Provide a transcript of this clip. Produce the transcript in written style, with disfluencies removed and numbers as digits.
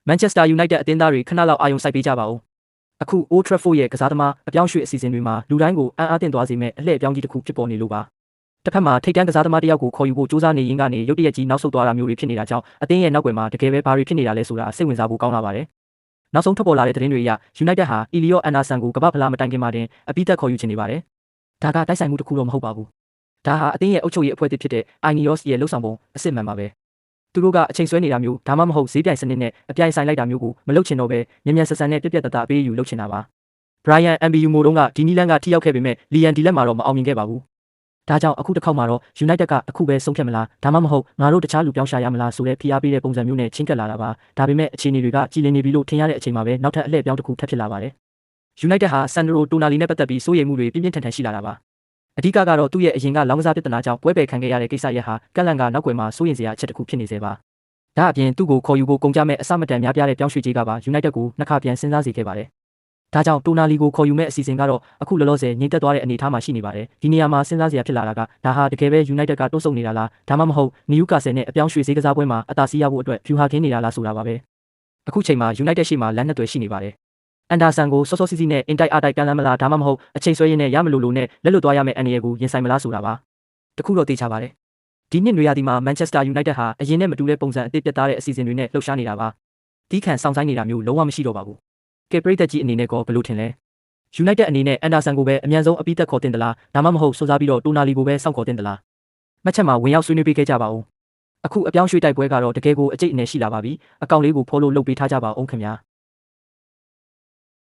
Manchester United အသင်းသားတွေခဏလောက်အာရုံစိုက်ပေးကြပါဦးအခု Old Trafford ရဲ့ကစားသမားအပြောင်းရွှေ့အစီအစဉ်တွေမှာလူတိုင်းကိုအံ့အားသင့်သွားစေမဲ့အလှည့်အပြောင်းကြီးတစ်ခုဖြစ်ပေါ်နေလို့ပါတစ်ဖက်မှာထိတ်တန့်ကစားသမားတစ်ယောက်ကိုခေါ်ယူဖို့စူးစမ်းနေရင်းကနေရုတ်တရက်ကြီးနောက်ဆုတ်သွားတာမျိုးတွေဖြစ်နေတာကြောင့်အသင်းရဲ့နောက်ွယ်မှာတကယ်ပဲဘာတွေဖြစ်နေတာလဲဆိုတာစိတ်ဝင်စားဖို့ကောင်းလာပါတယ်နောက်ဆုံးထွက်ပေါ်လာတဲ့သတင်းတွေအရ United ဟာ Elliot Anderson ကိုကမ္ဘာ့ဖလားမတိုင်ခင်မှာတင်အပိသက်ခေါ်ယူချင်နေပါတယ်ဒါကတိုက်ဆိုင်မှုတစ်ခုတော့မဟုတ်ပါဘူးဒါဟာအသင်းရဲ့အုပ်ချုပ်ရေးအဖွဲ့အသစ်ဖြစ်တဲ့ Ineos ရဲ့လှုပ်ဆောင်ပုံအစစ်မှန်ပါပဲသူတို့ကအချိန်ဆွဲနေတာမျိုးဒါမှမဟုတ်ဈေးပြိုင်စနစ်နဲ့အပြိုင်ဆိုင်လိုက်တာမျိုးကိုမလုပ်ချင်တော့ပဲမြန်မြန်ဆန်ဆန်နဲ့ပြက်ပြက်တသားပေးယူလုပ်ချင်တာပါ Brian MBU မို့တုန်းကဒီနီလန်ကထိရောက်ခဲ့ပေမဲ့ Liam Delap မှာတော့မအောင်မြင်ခဲ့ပါဘူးဒါကြောင့်အခုတစ်ခေါက်မှာတော့ United ကအခုပဲဆုံးဖြတ်မလားဒါမှမဟုတ်ငါတို့တခြားလူပြောင်းရှာရမလားဆိုတဲ့ဖိအားပေးတဲ့ပုံစံမျိုးနဲ့ချင်းကပ်လာတာပါဒါပေမဲ့အခြေအနေတွေကကြည်လင်နေပြီလို့ထင်ရတဲ့အချိန်မှာပဲနောက်ထပ်အလှည့်ပြောင်းတစ်ခုထပ်ဖြစ်လာပါတယ် United ဟာ Sandro Tonali နဲ့ပတ်သက်ပြီးစိုးရိမ်မှုတွေပြင်းပြင်းထန်ထန်ရှိလာတာပါအဓိကကတော့သူ့ရဲ့အရင်ကလောင်းကစားပြဿနာကြောင့်ပွဲပယ်ခံခဲ့ရတဲ့ကိစ္စရပ်ဟာကက်လန်ကနောက်ွယ်မှာစိုးရိမ်စရာအချက်တစ်ခုဖြစ်နေစေပါဒါအပြင်သူ့ကိုခေါ်ယူဖို့ကုန်ကြမဲ့အစမတန်များပြားတဲ့ပြောင်းရွှေ့ကြေးကပါ United ကိုနှစ်ခါပြန်စဉ်းစားစေခဲ့ပါတယ်ဒါကြောင့်တိုနာလီကိုခေါ်ယူမဲ့အစီအစဉ်ကတော့အခုလောလောဆယ်ငြိမ်သက်သွားတဲ့အနေအထားမှာရှိနေပါတယ်ဒီနေရာမှာစဉ်းစားစရာဖြစ်လာတာကဒါဟာတကယ်ပဲ United ကတွန်းဆုတ်နေတာလားဒါမှမဟုတ် Newcastle နဲ့အပြောင်းရွှေ့ဈေးကစားပွဲမှာအသာစီးရဖို့အတွက်ဖြူဟာခင်းနေတာလားဆိုတာပါပဲအခုချိန်မှာ United ရှေ့မှာလမ်းနှစ်သွယ်ရှိနေပါတယ်အန်ဒါဆန်ကိုစောစောစီးစီးနဲ့အင်တိုက်အားတိုက်ကန်လန်းမလားဒါမှမဟုတ်အချိန်ဆွဲရင်းနဲ့ရမလို့လို့နဲ့လက်လွတ်သွားရမယ့်အန်ဒီယေကိုရင်ဆိုင်မလားဆိုတာပါတခုတော့သိချပါတယ်ဒီနှစ်နွေရာသီမှာ Manchester United ဟာအရင်နဲ့မတူတဲ့ပုံစံအသစ်ပြတ်သားတဲ့အစီအစဉ်တွေနဲ့လှုပ်ရှားနေတာပါတီးခန့်ဆောင်ဆိုင်နေတာမျိုးလုံးဝမရှိတော့ပါဘူးကဲပရိသတ်ကြီးအနေနဲ့ကောဘယ်လိုထင်လဲ United အနေနဲ့အန်ဒါဆန်ကိုပဲအမြန်ဆုံးအပိသက်ခေါ်တင်သလားဒါမှမဟုတ်စောစားပြီးတော့တိုနာလီကိုပဲစောင့်ခေါ်တင်သလားမှတ်ချက်မှာဝင်ရောက်ဆွေးနွေးပေးခဲ့ကြပါဦးအခုအပြောင်းရွှေ့တိုက်ပွဲကတော့တကယ်ကိုအကျိတ်အနယ်ရှိလာပါပြီအကောင့်လေးကို follow လုပ်ပေးထားကြပါဦးခင်ဗျာ